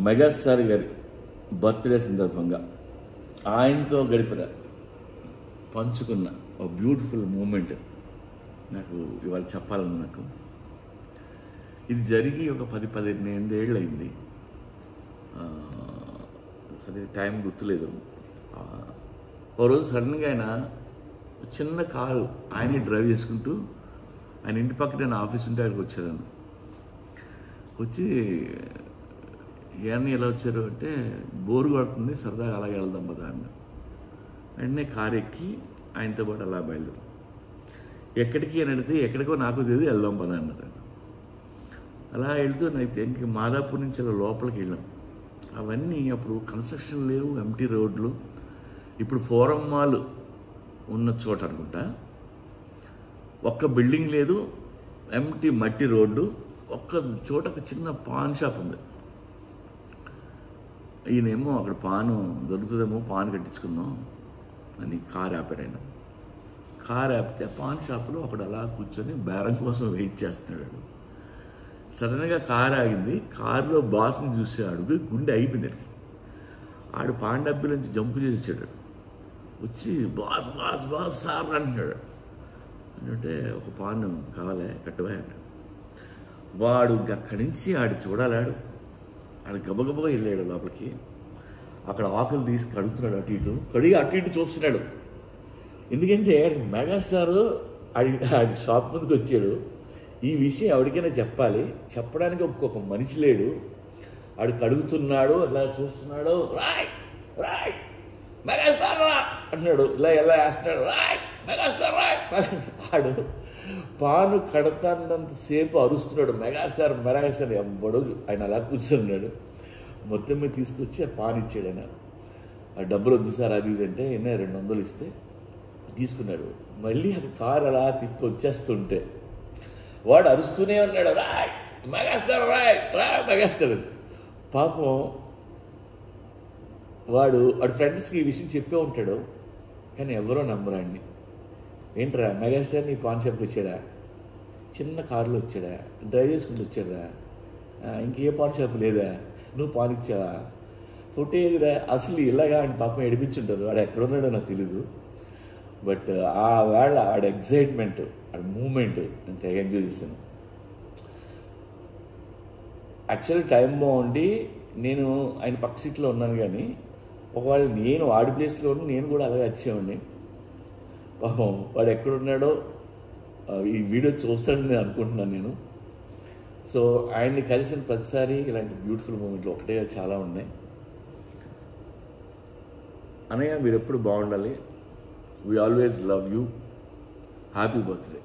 Megastar గారి birthday సందర్భంగా ఆయనతో గడిపిన పంచుకున్న ఒక బ్యూటిఫుల్ మూమెంట్ నాకు ఇవాళ చెప్పాలని నాకు ఇది జరిగి ఒక 10-12 ఏళ్ళు అయింది. సరే టైం గుర్తులేదు. ఓ రోజు సడన్గా ఆయన చిన్న కారు ఆయనే డ్రైవ్ చేసుకుంటూ ఆయన ఇంటి పక్కన నేను ఆఫీస్ ఉంటే అక్కడికి వచ్చాను. వచ్చి ఇవన్నీ ఎలా వచ్చారు అంటే బోరు కొడుతుంది, సరదాగా అలాగే వెళ్దాం పదా అన్న. వెంటనే కారు ఎక్కి ఆయనతో పాటు అలా బయలుదేరు. ఎక్కడికి అని అడిగితే ఎక్కడికో నాకు తెలియదు, వెళ్దాం పదా అన్నది. అలా వెళ్తూ అయితే ఇంక మాదాపూర్ నుంచి అలా లోపలికి వెళ్ళాం. అవన్నీ అప్పుడు కన్స్ట్రక్షన్ లేవు, ఎంటీ రోడ్లు. ఇప్పుడు ఫోరం మాల్ ఉన్న చోట అనుకుంటా, ఒక్క బిల్డింగ్ లేదు, ఎంటీ మట్టి రోడ్డు. ఒక్క చోట ఒక చిన్న పాన్ షాప్ ఉంది. ఈయనేమో అక్కడ పాను దొరుకుతుందేమో, పాన్ కట్టించుకుందాం అని కారు ఆపాడు ఆయన. కారు ఆపితే పాన్ షాప్లో అక్కడ అలా కూర్చొని బేరం కోసం వెయిట్ చేస్తున్నాడు. సడన్గా కారు ఆగింది. కారులో బాస్ని చూసాడు, గుండె అయిపోయింది. ఆడు పాన్ డబ్బీ నుంచి జంపు చేసి వచ్చాడు. వచ్చి బాస్ బాస్ బాస్ సార్ అంటున్నాడు. అంటే ఒక పాన్ కావాలే కట్టవా అన్నాడు. వాడు అక్కడి నుంచి ఆడు చూడాలాడు. ఆడు గబగబగా వెళ్ళాడు లోపలికి. అక్కడ ఆకులు తీసి కడుగుతున్నాడు, అటు ఇటు కడిగి అటు ఇటు చూస్తున్నాడు. ఎందుకంటే మెగాస్టార్ ఆడి షాప్ ముందుకు వచ్చాడు. ఈ విషయం ఎవరికైనా చెప్పాలి, చెప్పడానికి ఒక్కొక్క మనిషి లేడు. ఆడు కడుగుతున్నాడు, అలా చూస్తున్నాడు. రాయ్ రాయ్ మెగాస్టార్ రా అంటున్నాడు. ఇలా ఎలా వేస్తున్నాడు, రాయ్ మెగాస్టార్ రాయ్. ఆడు పాను కడతాన్నంతసేపు అరుస్తున్నాడు, మెగాస్టార్ మెగాస్టార్. ఎవ్వడు ఆయన అలా కూర్చున్నాడు. మొత్తం మీద తీసుకొచ్చి ఆ పాన్ ఇచ్చాడు. ఆయన ఆ డబ్బులు వద్దు సార్ అది ఇది అంటే 200 ఇస్తే తీసుకున్నాడు. మళ్ళీ ఆ కారు అలా తిప్పి వచ్చేస్తుంటే వాడు అరుస్తూనే ఉన్నాడు, రాయ్ మెగాస్టార్ రాయ్ రాయ్ మెగాస్టార్. పాపం వాడు ఫ్రెండ్స్కి ఈ విషయం చెప్పే ఉంటాడు, కానీ ఎవరో నమ్మరాండి. ఏంట్రా మెగాస్టార్ నీ పాన్ షాప్కి వచ్చాడా, చిన్న కారులో వచ్చాడా, డ్రైవ్ చేసుకుంటూ వచ్చాడా, ఇంకే పాన్ షాప్ లేదా, నువ్వు పాన్ ఇచ్చావా, ఫోటో ఏదిరా, అసలు ఇలాగా అని పాపం ఏడిపించుంటారు. వాడు ఎక్కడున్నాడో నాకు తెలీదు. బట్ ఆ వేళ ఆడ ఎగ్జైట్మెంట్, ఆడ మూమెంట్ నేను తెగ ఎంజాయ్ చేశాను. యాక్చువల్లీ టైం బాగుండి నేను ఆయన పక్క సీట్లో ఉన్నాను, కానీ ఒకవేళ నేను వాడి ప్లేస్లో ఉన్నా నేను కూడా అలాగే వచ్చేవాడిని. పాపం వాడు ఎక్కడున్నాడో ఈ వీడియో చూస్తాడని నేను అనుకుంటున్నాను నేను. సో ఆయన్ని కలిసిన ప్రతిసారి ఇలాంటి బ్యూటిఫుల్ మూమెంట్లు ఒకటే చాలా ఉన్నాయి. అన్నయ్య మీరు ఎప్పుడు బాగుండాలి. We always love you. Happy birthday.